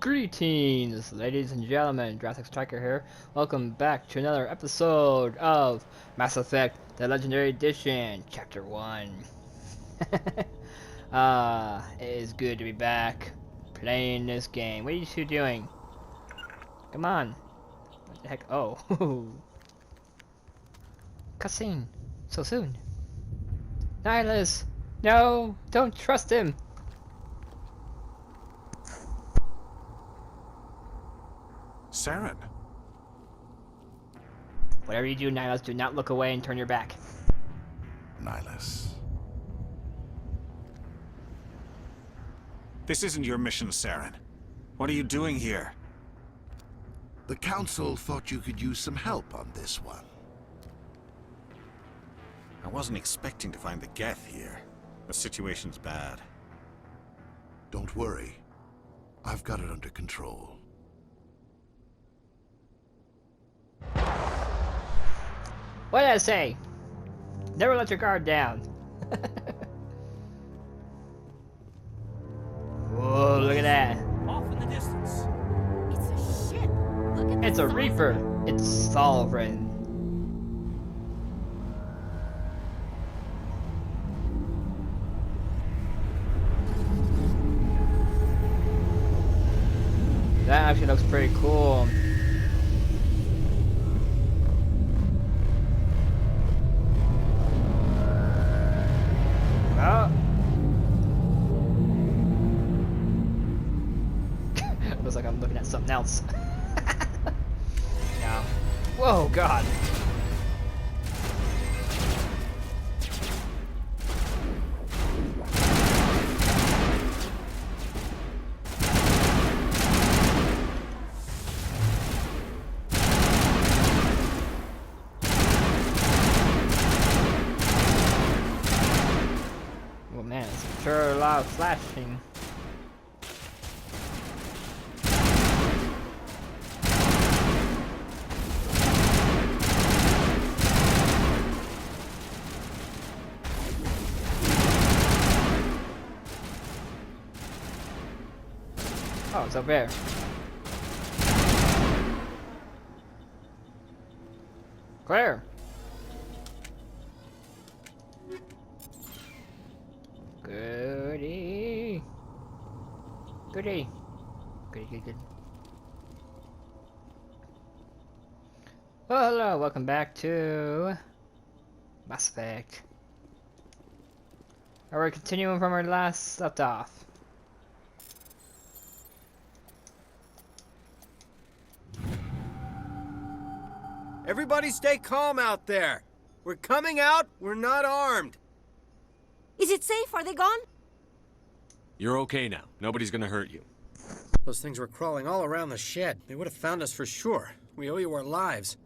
Greetings, ladies and gentlemen, Jurassic-Stryker here. Welcome back to another episode of Mass Effect, the Legendary Edition, Chapter 1. It is good to be back, playing this game. What are you two doing? Come on. What the heck? Oh. Cutscene. So soon. Nihilus! No! Don't trust him! Saren. Whatever you do, Nihilus, do not look away and turn your back. Nihilus. This isn't your mission, Saren. What are you doing here? The Council thought you could use some help on this one. I wasn't expecting to find the Geth here. The situation's bad. Don't worry. I've got it under control. What did I say? Never let your guard down. Whoa, look at that. Off in the distance. It's a ship. Look at It's a Reaper. It's Sovereign. That actually looks pretty cool. Oh. Looks like I'm looking at something else. No. Whoa, God. Oh man, it's sure a lot of flashing. Oh, it's over there. Clear. Goody. Goody. Goody, good, good. Well, hello, welcome back to Mass Effect. We're continuing from our last left off. Everybody stay calm out there. We're coming out, we're not armed. Is it safe? Are they gone? You're okay now. Nobody's gonna hurt you. Those things were crawling all around the shed. They would have found us for sure. We owe you our lives.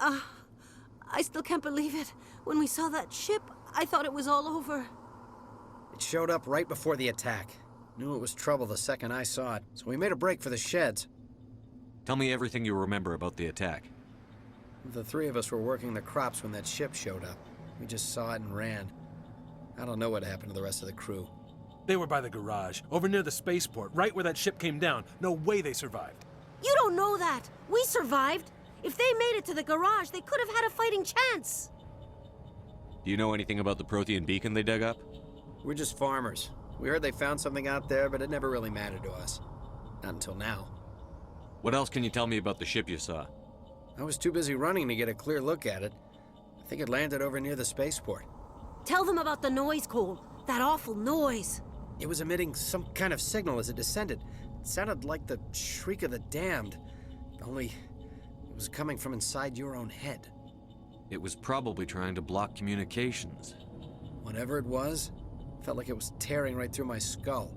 I still can't believe it. When we saw that ship, I thought it was all over. It showed up right before the attack. Knew it was trouble the second I saw it, so we made a break for the sheds. Tell me everything you remember about the attack. The three of us were working the crops when that ship showed up. We just saw it and ran. I don't know what happened to the rest of the crew. They were by the garage, over near the spaceport, right where that ship came down. No way they survived. You don't know that. We survived. If they made it to the garage, they could have had a fighting chance. Do you know anything about the Prothean beacon they dug up? We're just farmers. We heard they found something out there, but it never really mattered to us. Not until now. What else can you tell me about the ship you saw? I was too busy running to get a clear look at it. I think it landed over near the spaceport. Tell them about the noise, Cole. That awful noise. It was emitting some kind of signal as it descended. It sounded like the shriek of the damned. Only it was coming from inside your own head. It was probably trying to block communications. Whatever it was, felt like it was tearing right through my skull.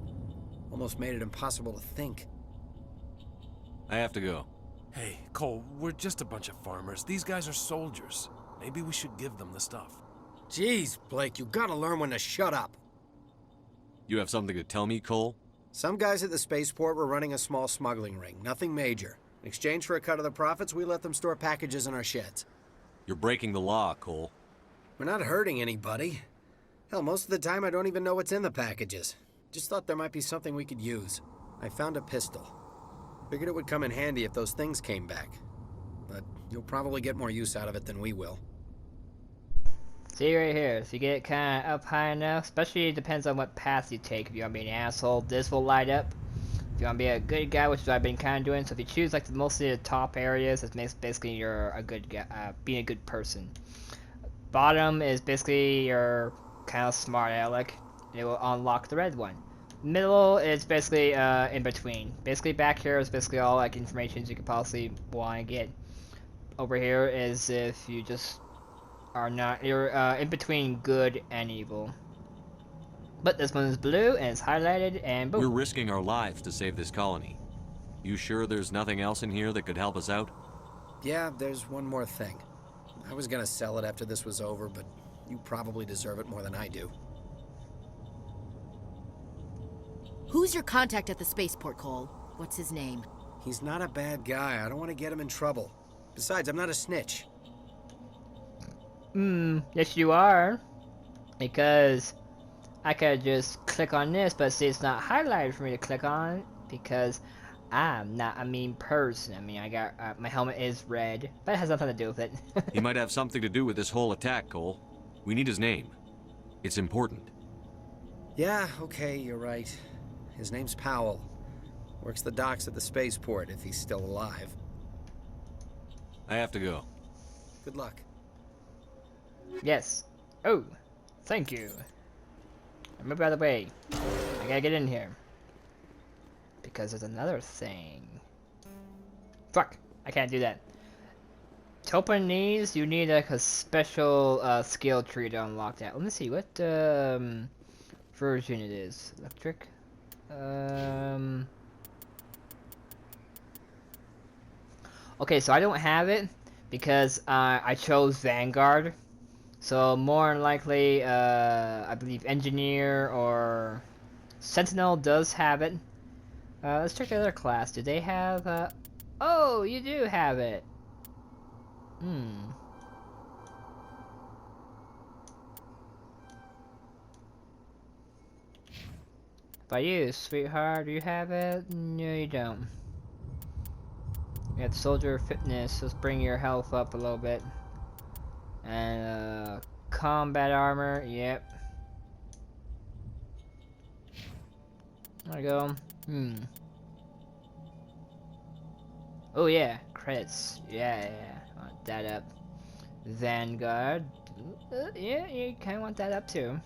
Almost made it impossible to think. I have to go. Hey, Cole, we're just a bunch of farmers. These guys are soldiers. Maybe we should give them the stuff. Jeez, Blake, you gotta learn when to shut up. You have something to tell me, Cole? Some guys at the spaceport were running a small smuggling ring, nothing major. In exchange for a cut of the profits, we let them store packages in our sheds. You're breaking the law, Cole. We're not hurting anybody. Hell, most of the time I don't even know what's in the packages. Just thought there might be something we could use. I found a pistol. Figured it would come in handy if those things came back. But you'll probably get more use out of it than we will. See right here, if you get it kind of up high enough, especially it depends on what path you take. If you want to be an asshole, this will light up. If you want to be a good guy, which is what I've been kind of doing, so if you choose like mostly the top areas, it makes basically you're a good guy, being a good person. Bottom is basically your kind of smart aleck. It will unlock the red one. Middle is basically in between. Basically back here is basically all like information you could possibly want to get. Over here is if you just are not, you're in between good and evil. But this one is blue and it's highlighted and boom. We're risking our lives to save this colony. You sure there's nothing else in here that could help us out? Yeah, there's one more thing. I was gonna sell it after this was over, but you probably deserve it more than I do. Who's your contact at the spaceport, Cole? What's his name? He's not a bad guy. I don't want to get him in trouble. Besides, I'm not a snitch. Yes you are. Because I could just click on this, but see it's not highlighted for me to click on because I'm not a mean person. I mean, I got my helmet is red, but it has nothing to do with it. He might have something to do with this whole attack, Cole. We need his name. It's important. Yeah, okay, you're right. His name's Powell. Works the docks at the spaceport if he's still alive. I have to go. Good luck. Yes. Oh, thank you. Move out of the way. I gotta get in here. Because there's another thing. Fuck! I can't do that. To open these, you need like a special skill tree to unlock that. Let me see what version it is. Electric. Okay, so I don't have it because I chose Vanguard. So more than likely, I believe Engineer or Sentinel does have it. Let's check the other class. Do they have? Oh, you do have it. By you, sweetheart, do you have it? No, you don't. You have soldier fitness. Let's bring your health up a little bit. And combat armor. Yep. There we go. Oh yeah, credits. Yeah. Want that up. Vanguard. Yeah, you kind of want that up too.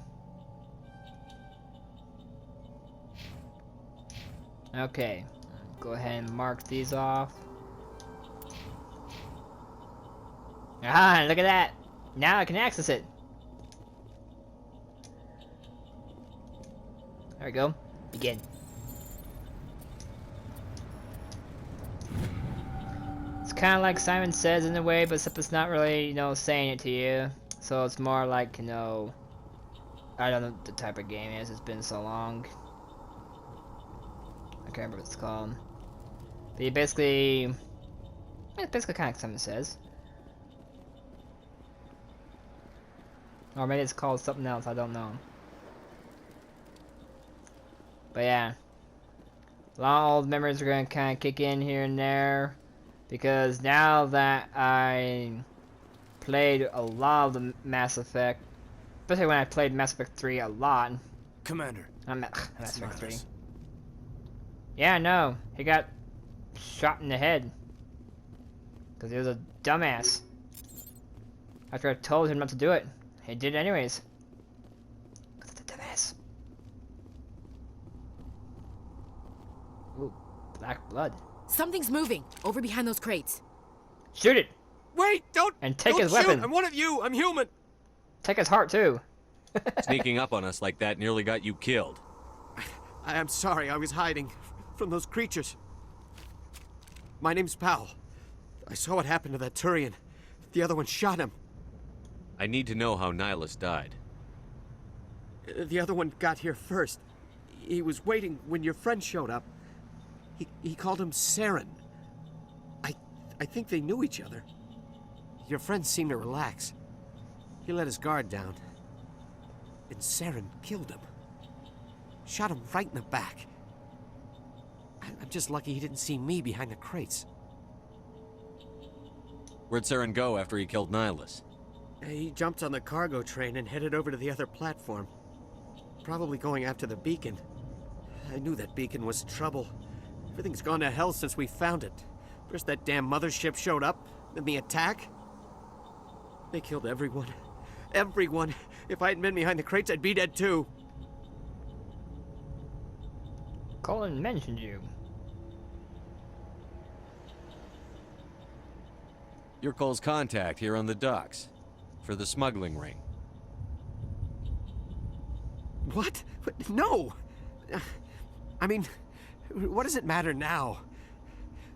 Okay. Go ahead and mark these off. Ah, look at that! Now I can access it. There we go. Begin. It's kind of like Simon Says in a way, but except it's not really, saying it to you. So it's more like, I don't know what the type of game it is. It's been so long. I can't remember what it's called. But you basically... It's basically kind of like Simon Says. Or maybe it's called something else, I don't know. But yeah. A lot of old memories are going to kind of kick in here and there. Because now that I played a lot of the Mass Effect, especially when I played Mass Effect 3 a lot. Commander. Mass Effect 3. Yeah, no. He got shot in the head. Because he was a dumbass. After I told him not to do it. He did it anyways. Because it's a dumbass. Ooh, black blood. Something's moving over behind those crates. Shoot it! Wait, don't! And take don't his shoot. weapon. I'm one of you. I'm human. Take his heart too. Sneaking up on us like that nearly got you killed. I'm sorry, I was hiding from those creatures. My name's Powell. I saw what happened to that Turian. The other one shot him. I need to know how Nihilus died. The other one got here first. He was waiting when your friend showed up. He called him Saren. I think they knew each other. Your friend seemed to relax. He let his guard down. And Saren killed him. Shot him right in the back. I'm just lucky he didn't see me behind the crates. Where'd Saren go after he killed Nihilus? He jumped on the cargo train and headed over to the other platform. Probably going after the beacon. I knew that beacon was trouble. Everything's gone to hell since we found it. First that damn mothership showed up, then the attack. They killed everyone. Everyone. If I hadn't been behind the crates, I'd be dead too. Colin mentioned you. You're Cole's contact here on the docks. For the smuggling ring. What? No! I mean, what does it matter now?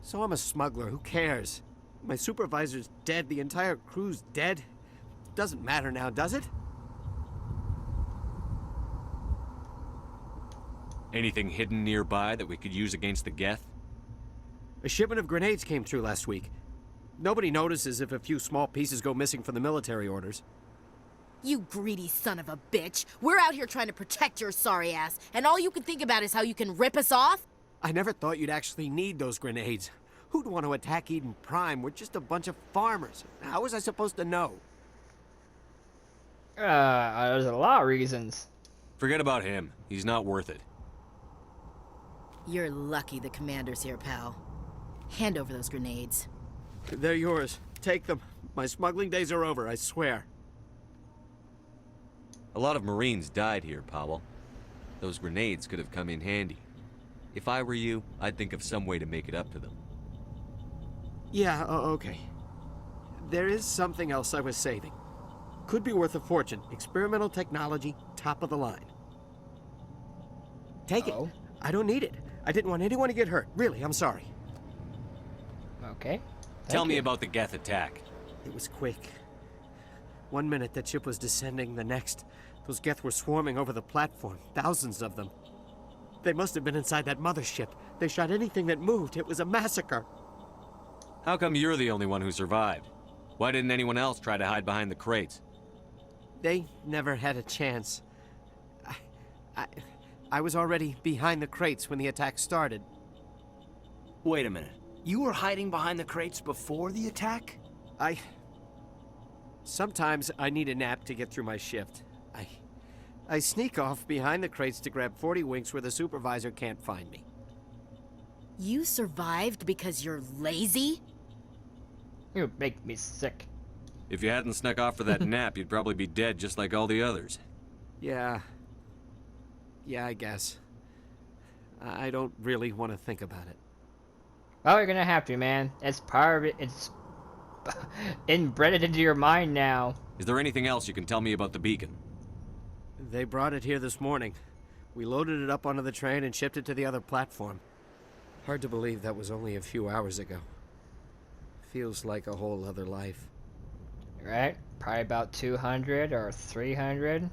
So I'm a smuggler, who cares? My supervisor's dead, the entire crew's dead. Doesn't matter now, does it? Anything hidden nearby that we could use against the Geth? A shipment of grenades came through last week. Nobody notices if a few small pieces go missing from the military orders. You greedy son of a bitch. We're out here trying to protect your sorry ass, and all you can think about is how you can rip us off? I never thought you'd actually need those grenades. Who'd want to attack Eden Prime? We're just a bunch of farmers. How was I supposed to know? There's a lot of reasons. Forget about him. He's not worth it. You're lucky the commander's here, pal. Hand over those grenades. They're yours. Take them. My smuggling days are over, I swear. A lot of Marines died here, Powell. Those grenades could have come in handy. If I were you, I'd think of some way to make it up to them. Yeah, okay. There is something else I was saving. Could be worth a fortune. Experimental technology, top of the line. Take it. I don't need it. I didn't want anyone to get hurt. Really, I'm sorry. Okay. Tell me about the Geth attack. It was quick. 1 minute that ship was descending, the next, those Geth were swarming over the platform. Thousands of them. They must have been inside that mothership. They shot anything that moved. It was a massacre. How come you're the only one who survived? Why didn't anyone else try to hide behind the crates? They never had a chance. I was already behind the crates when the attack started. Wait a minute. You were hiding behind the crates before the attack? Sometimes I need a nap to get through my shift. I sneak off behind the crates to grab 40 winks where the supervisor can't find me. You survived because you're lazy? You make me sick. If you hadn't snuck off for that nap, you'd probably be dead just like all the others. Yeah, I guess. I don't really want to think about it. Well, you're gonna have to, man. It's part of it. It's inbred into your mind now. Is there anything else you can tell me about the beacon? They brought it here this morning. We loaded it up onto the train and shipped it to the other platform. Hard to believe that was only a few hours ago. Feels like a whole other life. Right? Probably about 200 or 300.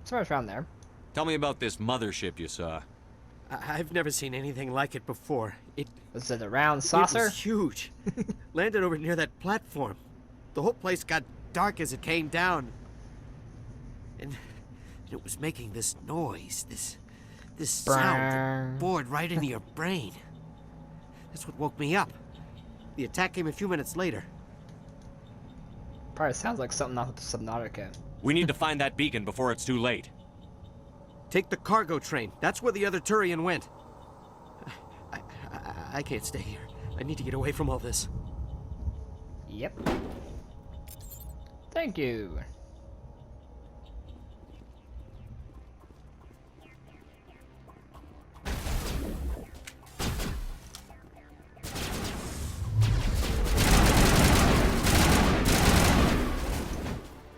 Somewhere around there. Tell me about this mothership you saw. I've never seen anything like it before. Was it a round saucer? It was huge. Landed over near that platform. The whole place got dark as it came down. And it was making this noise, this sound that bored right into your brain. That's what woke me up. The attack came a few minutes later. Probably sounds like something off of Subnautica. We need to find that beacon before it's too late. Take the cargo train. That's where the other Turian went. I can't stay here. I need to get away from all this. Yep. Thank you.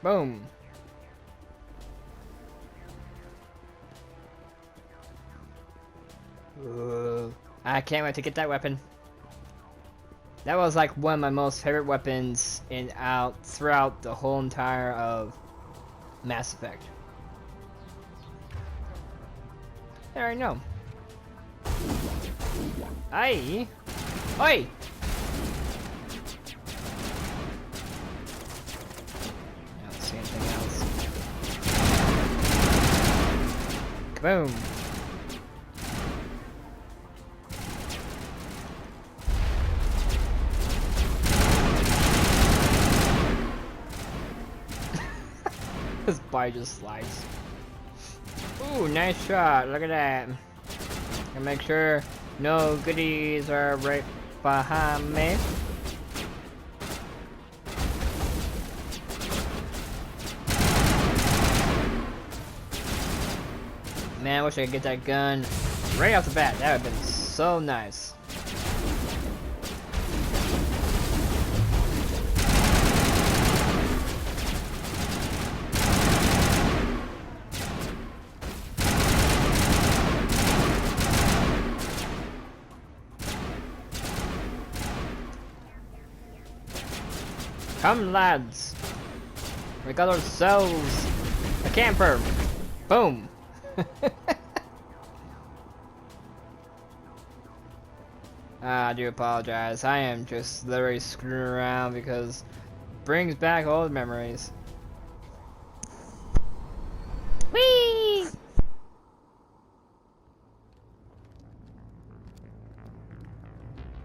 Boom. I can't wait to get that weapon. That was like one of my most favorite weapons throughout the whole entire of Mass Effect. There I know. Aye. Oi! I don't see anything else. Kaboom! His body just slides. Ooh, nice shot. Look at that. And make sure no goodies are right behind me. Man, I wish I could get that gun right off the bat. That would have been so nice. Come, lads. We got ourselves a camper. Boom. I do apologize. I am just literally screwing around because it brings back old memories. Whee!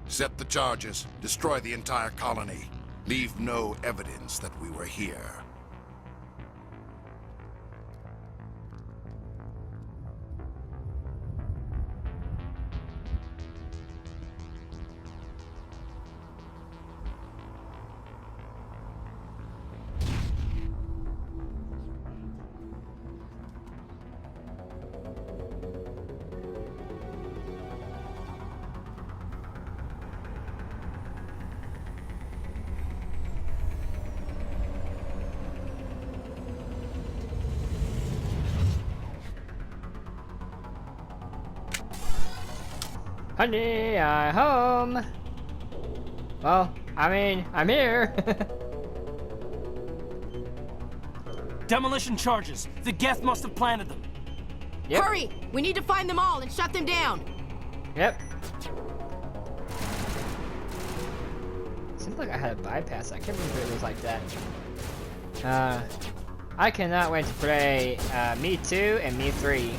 Set the charges. Destroy the entire colony. Leave no evidence that we were here. Honey, I'm home. Well, I mean, I'm here. Demolition charges. The Geth must have planted them. Yep. Hurry! We need to find them all and shut them down. Yep. Seems like I had a bypass. I can't remember if it was like that. I cannot wait to play ME2 and ME3.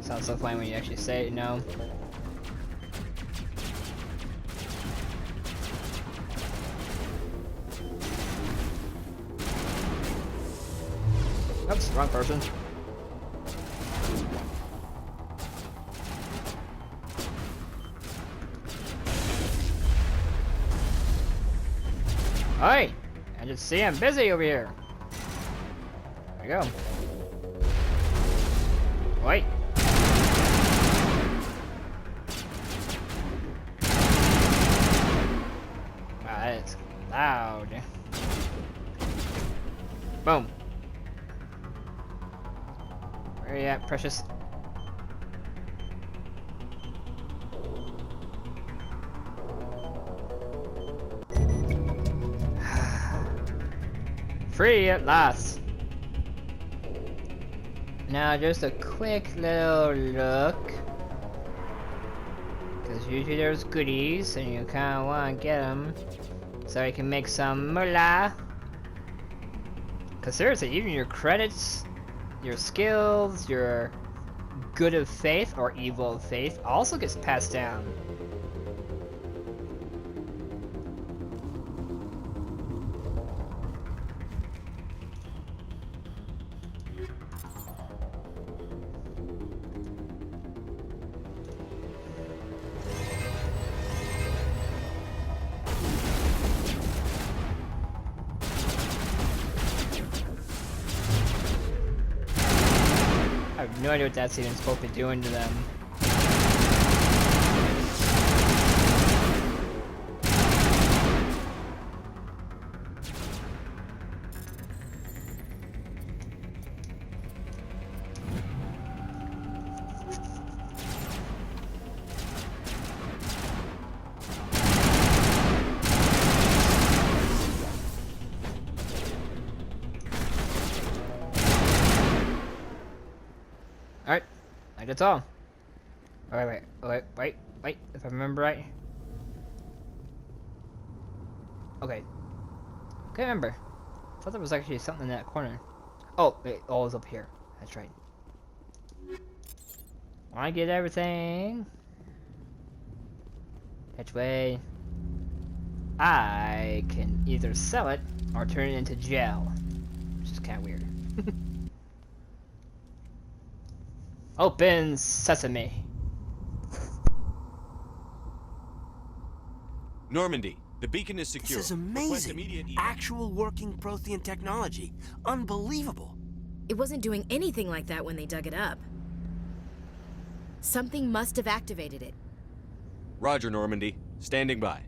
Sounds so funny when you actually say it, you know? Oops, wrong person. Alright! I just see I'm busy over here. There we go. Wait. Wow, that is loud. Boom. Where are you at, precious? Free at last. Now just a quick little look, because usually there's goodies and you kind of want to get them so you can make some moolah. Because seriously, even your credits, your skills, your good of faith or evil of faith also gets passed down. I have no idea what that's even supposed to be doing to them. Alright, that's all. Wait, if I remember right. Okay. Can't remember. I thought there was actually something in that corner. Oh, wait, oh, it's up here. That's right. Wanna get everything. Which way? I can either sell it or turn it into gel. Which is kind of weird. Open sesame. Normandy, the beacon is secure. This is Request amazing. immediate evac. Actual working Prothean technology. Unbelievable. It wasn't doing anything like that when they dug it up. Something must have activated it. Roger, Normandy. Standing by.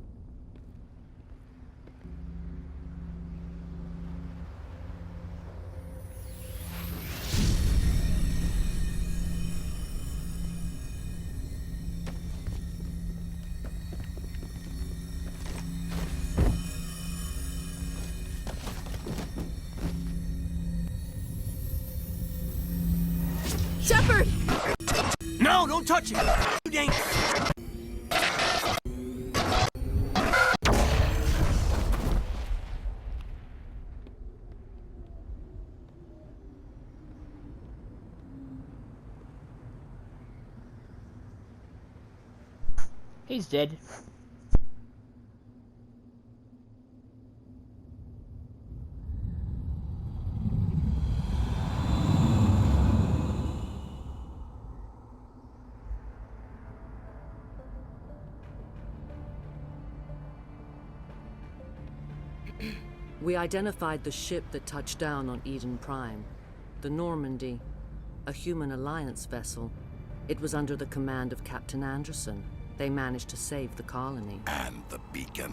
Shepard! No, don't touch it! Too dangerous. He's dead. We identified the ship that touched down on Eden Prime. The Normandy, a human alliance vessel. It was under the command of Captain Anderson. They managed to save the colony. And the beacon.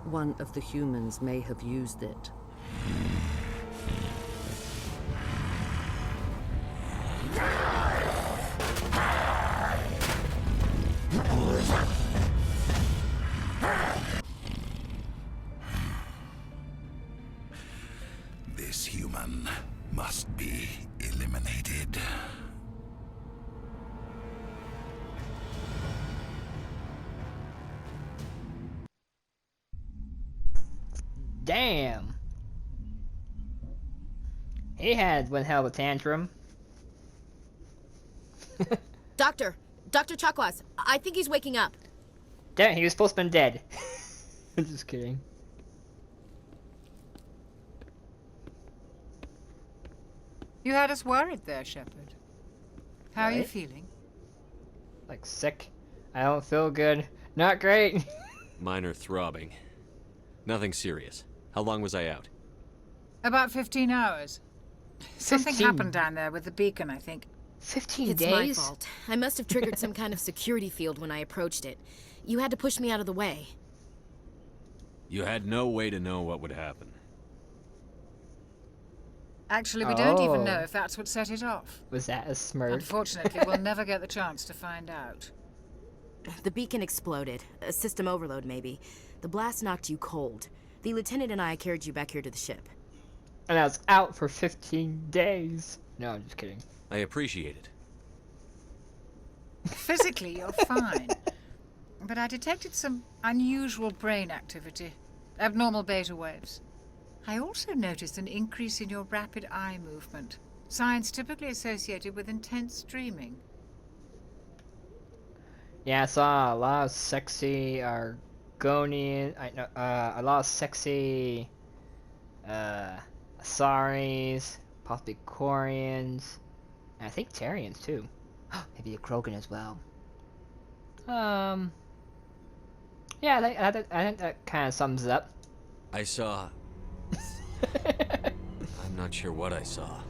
One of the humans may have used it. This human must be eliminated. Damn. He had one hell of a tantrum. Doctor Chakwas, I think he's waking up. Damn, he was supposed to be dead. I'm just kidding. You had us worried there, Shepard. How are you Right? feeling? Like sick. I don't feel good. Not great. Minor throbbing. Nothing serious. How long was I out? About 15 hours. Something 15? happened down there with the beacon, I think. 15 It's days? my fault. I must have triggered some kind of security field when I approached it. You had to push me out of the way. You had no way to know what would happen. Actually, we don't even know Oh. if that's what set it off. Was that a smirk? Unfortunately, we'll never get the chance to find out. The beacon exploded. A system overload, maybe. The blast knocked you cold. The lieutenant and I carried you back here to the ship. And I was out for 15 days. No, I'm just kidding. I appreciate it. Physically, you're fine. But I detected some unusual brain activity. Abnormal beta waves. I also noticed an increase in your rapid eye movement. Signs typically associated with intense dreaming. Yeah, I saw a lot of sexy Argonian. A lot of sexy Asaris, possibly Quarians, and I think Terrians too. Maybe a Krogan as well. Yeah, I think that kind of sums it up. I saw... I'm not sure what I saw.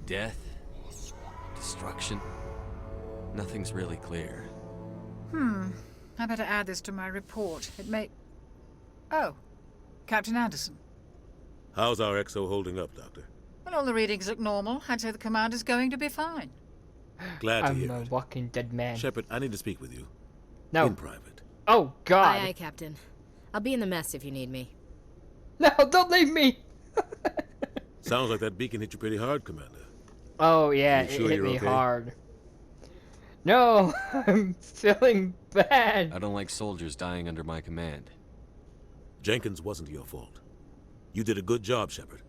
Death? Destruction? Nothing's really clear. I better add this to my report. It may... Oh, Captain Anderson. How's our XO holding up, Doctor? Well, all the readings look normal. I'd say the commander's going to be fine. Glad to I'm hear a it. walking dead man. Shepard, I need to speak with you. No. In private. Oh, God. Aye, aye, Captain. I'll be in the mess if you need me. No, don't leave me. Sounds like that beacon hit you pretty hard, Commander. Oh, yeah, You it sure hit you're me okay? hard. No, I'm feeling bad. I don't like soldiers dying under my command. Jenkins wasn't your fault. You did a good job, Shepard.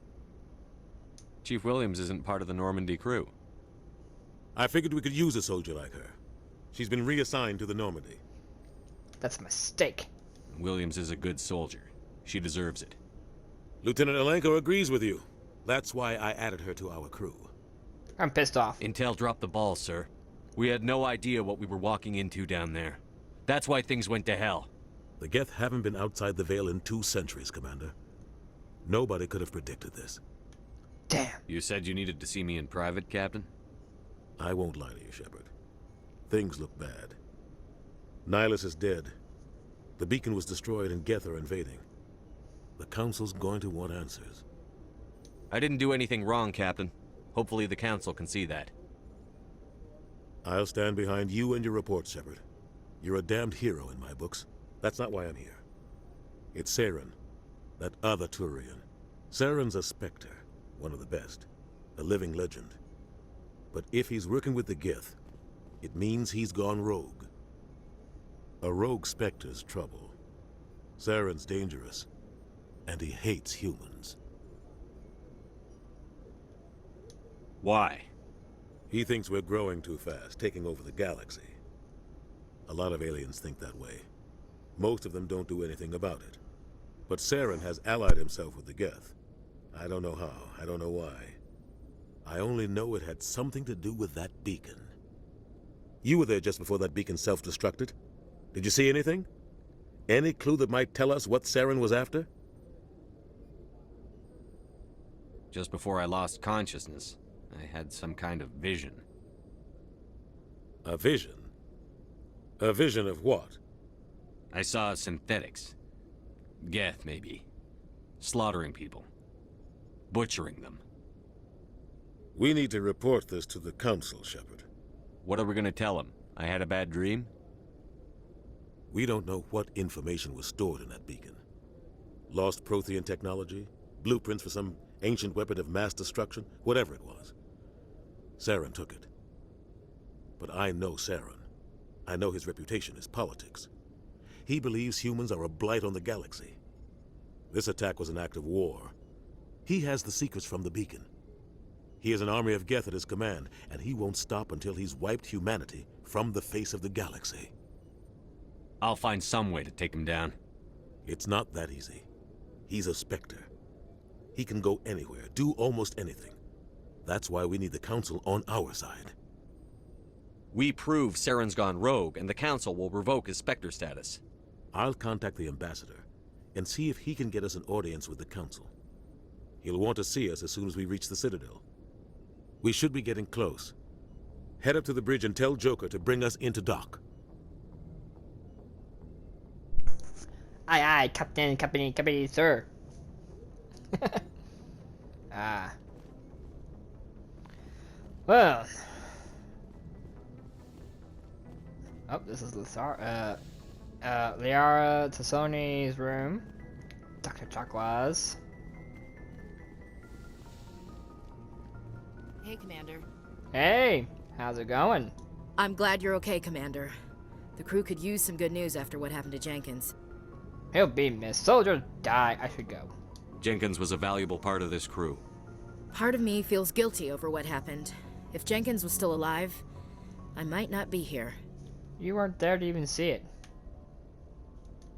Chief Williams isn't part of the Normandy crew. I figured we could use a soldier like her. She's been reassigned to the Normandy. That's a mistake. Williams is a good soldier. She deserves it. Lieutenant Alenko agrees with you. That's why I added her to our crew. I'm pissed off. Intel dropped the ball, sir. We had no idea what we were walking into down there. That's why things went to hell. The Geth haven't been outside the Veil in 2 centuries, Commander. Nobody could have predicted this. Damn. You said you needed to see me in private, Captain? I won't lie to you, Shepard. Things look bad. Nihilus is dead. The beacon was destroyed and Geth are invading. The Council's going to want answers. I didn't do anything wrong, Captain. Hopefully the Council can see that. I'll stand behind you and your report, Shepard. You're a damned hero in my books. That's not why I'm here. It's Saren, that other Turian. Saren's a Spectre, one of the best, a living legend. But if he's working with the Geth, it means he's gone rogue. A rogue Spectre's trouble. Saren's dangerous, and he hates humans. Why? He thinks we're growing too fast, taking over the galaxy. A lot of aliens think that way. Most of them don't do anything about it. But Saren has allied himself with the Geth. I don't know how, I don't know why. I only know it had something to do with that beacon. You were there just before that beacon self-destructed. Did you see anything? Any clue that might tell us what Saren was after? Just before I lost consciousness, I had some kind of vision. A vision? A vision of what? I saw synthetics. Geth, maybe. Slaughtering people. Butchering them. We need to report this to the Council, Shepard. What are we gonna tell them? I had a bad dream? We don't know what information was stored in that beacon. Lost Prothean technology? Blueprints for some ancient weapon of mass destruction? Whatever it was. Saren took it. But I know Saren. I know his reputation is politics. He believes humans are a blight on the galaxy. This attack was an act of war. He has the secrets from the beacon. He has an army of Geth at his command, and he won't stop until he's wiped humanity from the face of the galaxy. I'll find some way to take him down. It's not that easy. He's a Spectre. He can go anywhere, do almost anything. That's why we need the Council on our side. We prove Saren's gone rogue, and the Council will revoke his Spectre status. I'll contact the Ambassador and see if he can get us an audience with the Council. He'll want to see us as soon as we reach the Citadel. We should be getting close. Head up to the bridge and tell Joker to bring us into dock. Aye, aye, Captain, Company, sir. Ah. Well. Oh, this is Liara Tassoni's room. Dr. Chakwas. Hey, Commander. Hey, how's it going? I'm glad you're okay, Commander. The crew could use some good news after what happened to Jenkins. He'll be missed. Soldiers die. I should go. Jenkins was a valuable part of this crew. Part of me feels guilty over what happened. If Jenkins was still alive, I might not be here. You weren't there to even see it.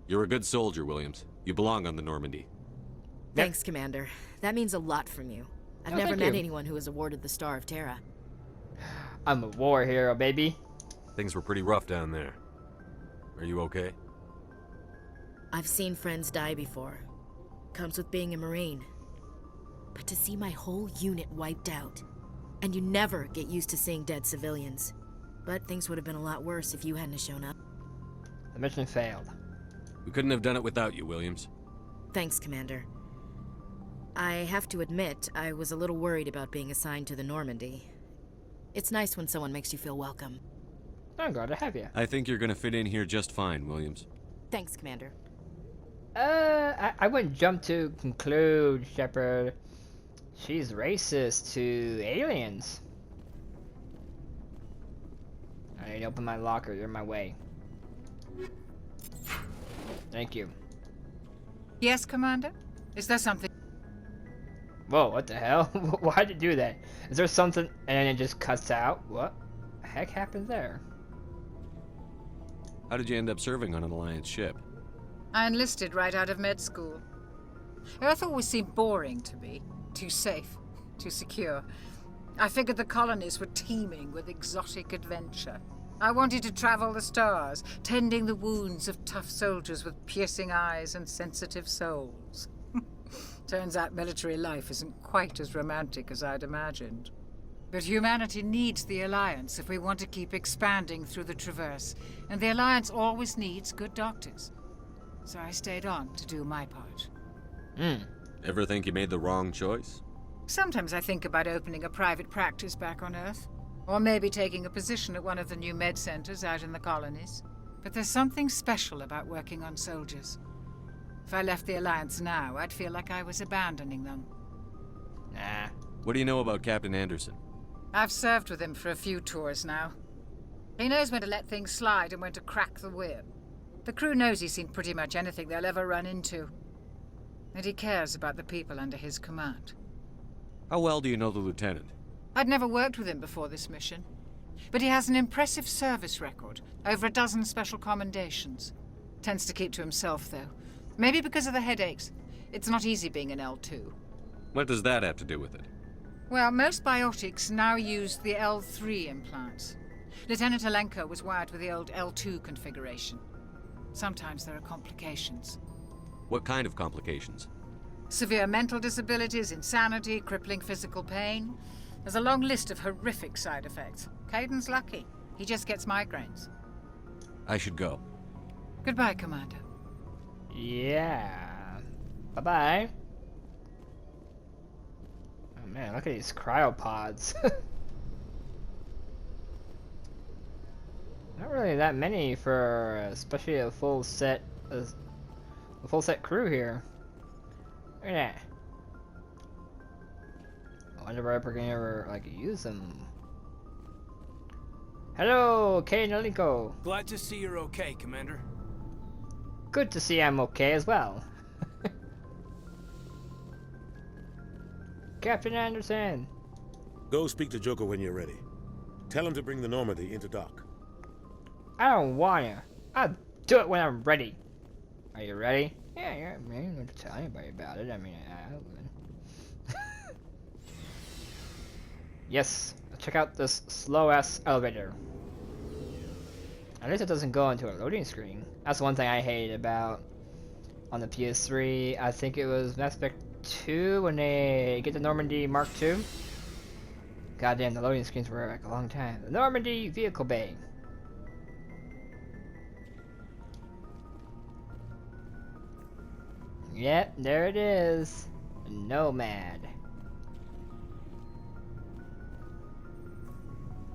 You're a good soldier, Williams. You belong on the Normandy. Thanks, Commander. That means a lot from you. I've never met anyone who was awarded the Star of Terra. I'm a war hero, baby. Things were pretty rough down there. Are you okay? I've seen friends die before. Comes with being a Marine. But to see my whole unit wiped out, and you never get used to seeing dead civilians. But things would have been a lot worse if you hadn't shown up. The mission failed. We couldn't have done it without you, Williams. Thanks, Commander. I have to admit, I was a little worried about being assigned to the Normandy. It's nice when someone makes you feel welcome. I'm glad to have you. I think you're gonna fit in here just fine, Williams. Thanks, Commander. I wouldn't jump to conclude, Shepard. She's racist to aliens. I need to open my locker. You're in my way. Thank you. Yes, Commander? Is there something? Whoa, what the hell? Why'd you do that? Is there something and then it just cuts out? What the heck happened there? How did you end up serving on an Alliance ship? I enlisted right out of med school. Earth always seemed boring to me. Too safe, too secure. I figured the colonies were teeming with exotic adventure. I wanted to travel the stars, tending the wounds of tough soldiers with piercing eyes and sensitive souls. Turns out military life isn't quite as romantic as I'd imagined. But humanity needs the Alliance if we want to keep expanding through the Traverse, and the Alliance always needs good doctors. So I stayed on to do my part. Ever think you made the wrong choice? Sometimes I think about opening a private practice back on Earth. Or maybe taking a position at one of the new med centers out in the colonies. But there's something special about working on soldiers. If I left the Alliance now, I'd feel like I was abandoning them. Nah. What do you know about Captain Anderson? I've served with him for a few tours now. He knows when to let things slide and when to crack the whip. The crew knows he's seen pretty much anything they'll ever run into. And he cares about the people under his command. How well do you know the lieutenant? I'd never worked with him before this mission. But he has an impressive service record, over a dozen special commendations. Tends to keep to himself, though. Maybe because of the headaches. It's not easy being an L2. What does that have to do with it? Well, most biotics now use the L3 implants. Lieutenant Alenko was wired with the old L2 configuration. Sometimes there are complications. What kind of complications? Severe mental disabilities, insanity, crippling physical pain. There's a long list of horrific side effects. Caden's lucky. He just gets migraines. I should go. Goodbye, Commander. Yeah. Bye-bye. Oh man, look at these cryopods. Not really that many for especially a full set crew here. Look at that. I wonder if we're gonna ever like use them. Hello, Kay Naliko. Glad to see you're okay, Commander. Good to see I'm okay as well. Captain Anderson. Go speak to Joker when you're ready. Tell him to bring the Normandy into dock. I don't wanna. I'll do it when I'm ready. Are you ready? Yeah, I don't have to tell anybody about it. I mean, yes, check out this slow-ass elevator. At least it doesn't go into a loading screen. That's one thing I hate about on the PS3. I think it was Mass Effect 2 when they get the Normandy Mark II. Goddamn, the loading screens were like a long time. The Normandy Vehicle Bay. Yep, there it is. Nomad.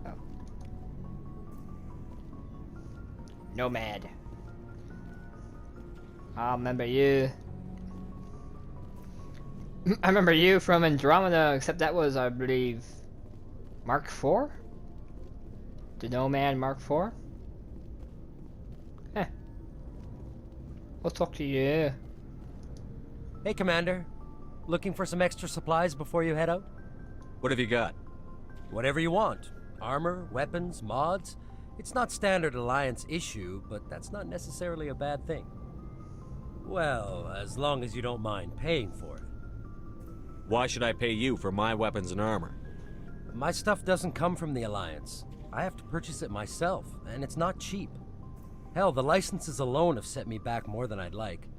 Oh. Nomad. I remember you. I remember you from Andromeda, except that was, I believe, Mark IV? The Nomad Mark IV? Heh. We'll talk to you. Hey, Commander. Looking for some extra supplies before you head out? What have you got? Whatever you want. Armor, weapons, mods. It's not standard Alliance issue, but that's not necessarily a bad thing. Well, as long as you don't mind paying for it. Why should I pay you for my weapons and armor? My stuff doesn't come from the Alliance. I have to purchase it myself, and it's not cheap. Hell, the licenses alone have set me back more than I'd like.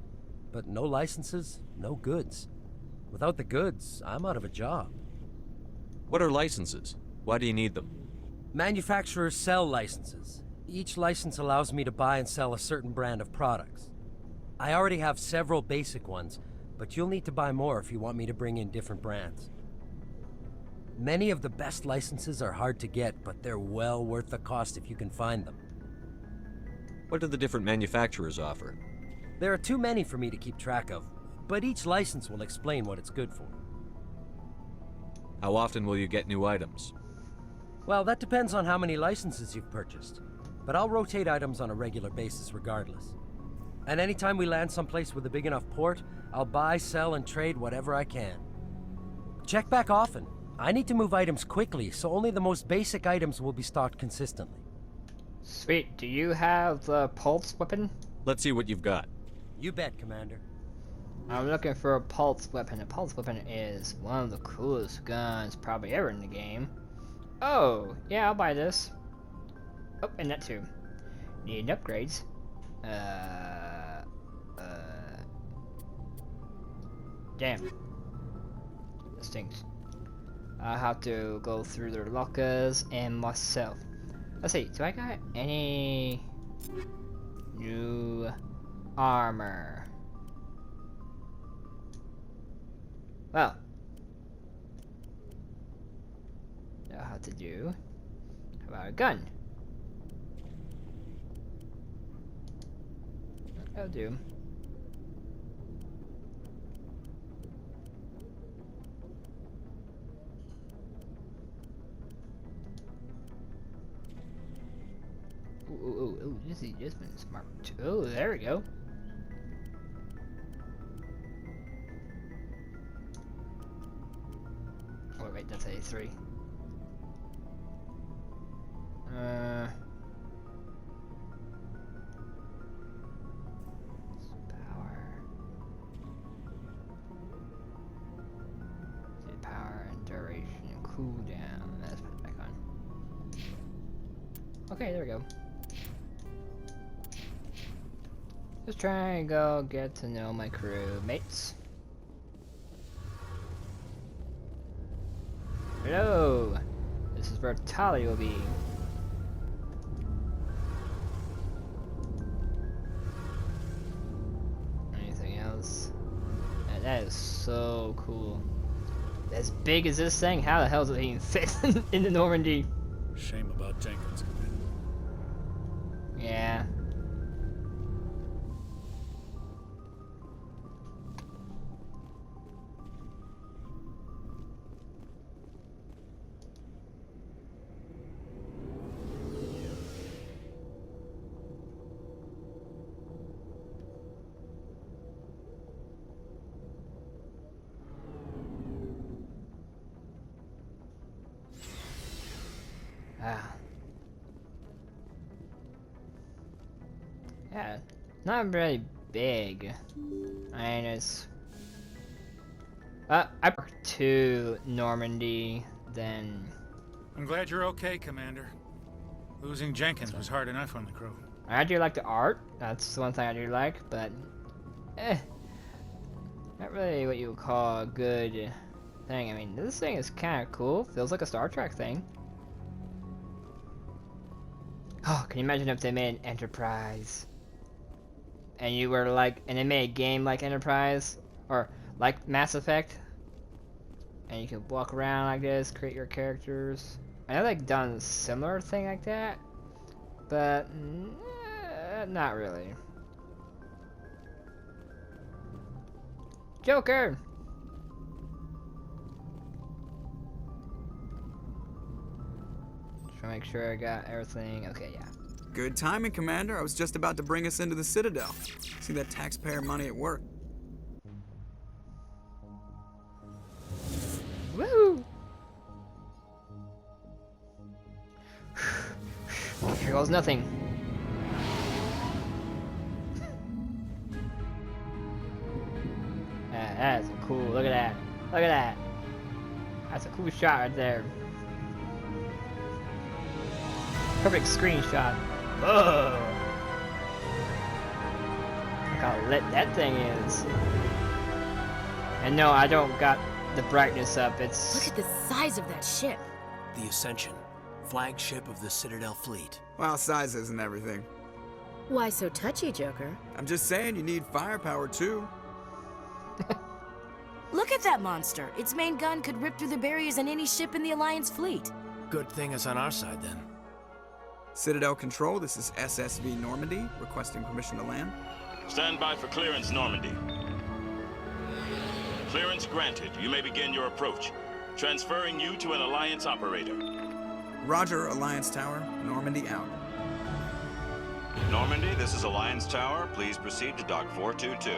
But no licenses, no goods. Without the goods, I'm out of a job. What are licenses? Why do you need them? Manufacturers sell licenses. Each license allows me to buy and sell a certain brand of products. I already have several basic ones, but you'll need to buy more if you want me to bring in different brands. Many of the best licenses are hard to get, but they're well worth the cost if you can find them. What do the different manufacturers offer? There are too many for me to keep track of, but each license will explain what it's good for. How often will you get new items? Well, that depends on how many licenses you've purchased, but I'll rotate items on a regular basis regardless. And anytime we land someplace with a big enough port, I'll buy, sell, and trade whatever I can. Check back often. I need to move items quickly, so only the most basic items will be stocked consistently. Sweet. Do you have the pulse weapon? Let's see what you've got. You bet, Commander. I'm looking for a pulse weapon. A pulse weapon is one of the coolest guns probably ever in the game. Oh, yeah, I'll buy this. Oh, and that too. Need upgrades. Damn. This stinks. I'll have to go through their lockers and myself. Let's see, do I got any new armor? Well, know how to do. How about a gun? That'll do. Ooh, this has been smart. Oh, there we go. Oh wait, that's A3. Power and duration and cooldown. Let's put it back on. Okay, there we go. Just try and go get to know my crew mates. Hello! This is where Tali will be. Anything else? Man, that is so cool. As big as this thing, how the hell does it even fit in the Normandy? Shame about Jenkins. Yeah. Yeah, not really big. I mean, it's... I prefer to Normandy than... I'm glad you're okay, Commander. Losing Jenkins was hard enough on the crew. I do like the art. That's the one thing I do like, but... not really what you would call a good thing. I mean, this thing is kind of cool. Feels like a Star Trek thing. Oh, can you imagine if they made an Enterprise? And you were like, and they made a game like Enterprise, or like Mass Effect, and you could walk around like this, create your characters. I know they've done a similar thing like that, but not really. Joker! Just to make sure I got everything. Okay, yeah. Good timing, Commander. I was just about to bring us into the Citadel. See that taxpayer money at work. Woo! Here goes nothing. That's cool. Look at that. Look at that. That's a cool shot right there. Perfect screenshot. Oh! Look how lit that thing is. And no, I don't got the brightness up. It's... Look at the size of that ship. The Ascension, flagship of the Citadel fleet. Well, size isn't everything. Why so touchy, Joker? I'm just saying you need firepower, too. Look at that monster. Its main gun could rip through the barriers in any ship in the Alliance fleet. Good thing it's on our side, then. Citadel Control, this is SSV Normandy, requesting permission to land. Stand by for clearance, Normandy. Clearance granted. You may begin your approach. Transferring you to an Alliance operator. Roger, Alliance Tower. Normandy out. Normandy, this is Alliance Tower. Please proceed to Dock 422.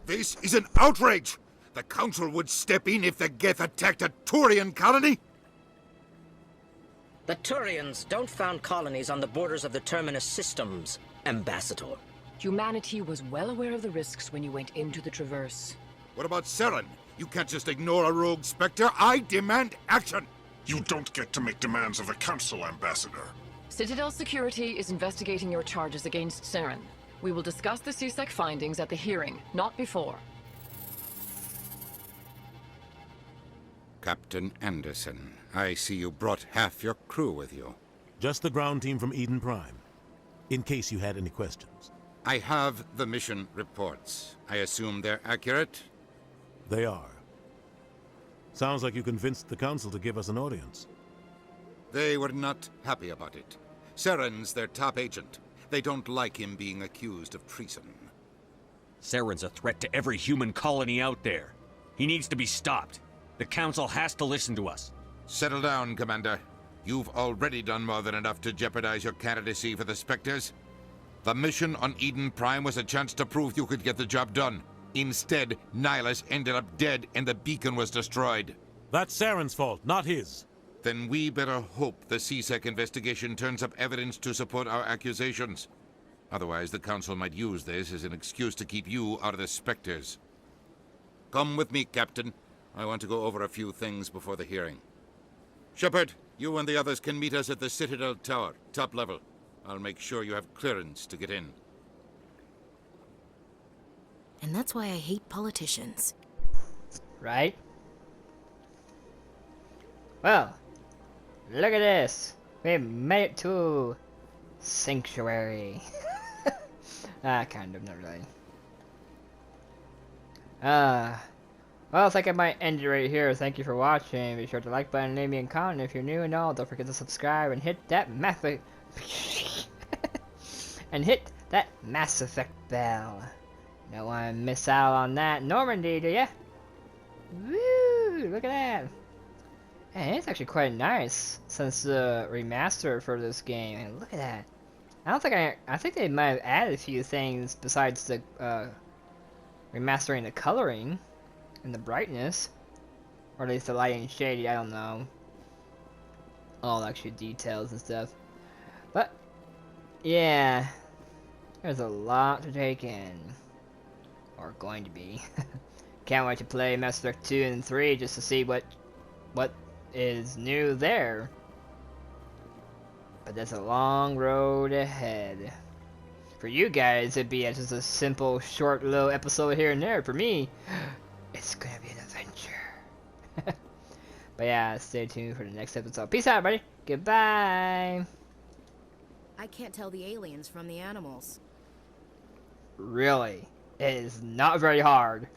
This is an outrage! The Council would step in if the Geth attacked a Turian colony? The Turians don't found colonies on the borders of the Terminus systems, Ambassador. Humanity was well aware of the risks when you went into the Traverse. What about Saren? You can't just ignore a rogue Spectre. I demand action! You don't get to make demands of the Council, Ambassador. Citadel Security is investigating your charges against Saren. We will discuss the CSEC findings at the hearing, not before. Captain Anderson, I see you brought half your crew with you. Just the ground team from Eden Prime, in case you had any questions. I have the mission reports. I assume they're accurate? They are. Sounds like you convinced the Council to give us an audience. They were not happy about it. Saren's their top agent. They don't like him being accused of treason. Saren's a threat to every human colony out there. He needs to be stopped. The Council has to listen to us. Settle down, Commander. You've already done more than enough to jeopardize your candidacy for the Spectres. The mission on Eden Prime was a chance to prove you could get the job done. Instead, Nihilus ended up dead and the beacon was destroyed. That's Saren's fault, not his. Then we better hope the CSEC investigation turns up evidence to support our accusations. Otherwise, the Council might use this as an excuse to keep you out of the Spectres. Come with me, Captain. I want to go over a few things before the hearing. Shepard, you and the others can meet us at the Citadel Tower, top level. I'll make sure you have clearance to get in. And that's why I hate politicians. Right? Well, look at this. We made it to Sanctuary. Kind of, not really. Well, I think I might end it right here. Thank you for watching. Be sure to like button, leave me a comment if you're new and all. Don't forget to subscribe and hit that Mass Effect bell. Don't want to miss out on that Normandy, do ya? Woo! Look at that. And it's actually quite nice since the remaster for this game. And look at that. I think they might have added a few things besides the remastering the coloring and the brightness, or at least the lighting and shady. I don't know all the extra details and stuff. But yeah, there's a lot to take in, or going to be. Can't wait to play Mass Effect 2 and 3 just to see what is new there. But there's a long road ahead. For you guys, it'd be just a simple, short, little episode here and there. For me, it's gonna be an adventure. But yeah, stay tuned for the next episode. Peace out, everybody. Goodbye. I can't tell the aliens from the animals. Really, it is not very hard.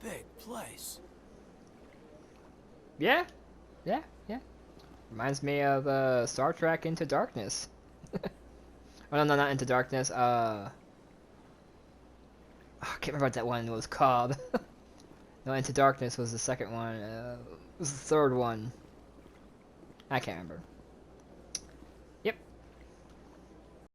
Big place. Yeah. Reminds me of Star Trek Into Darkness. Oh no, not Into Darkness. I can't remember what that one was called. No, Into Darkness was the second one. It was the third one. I can't remember.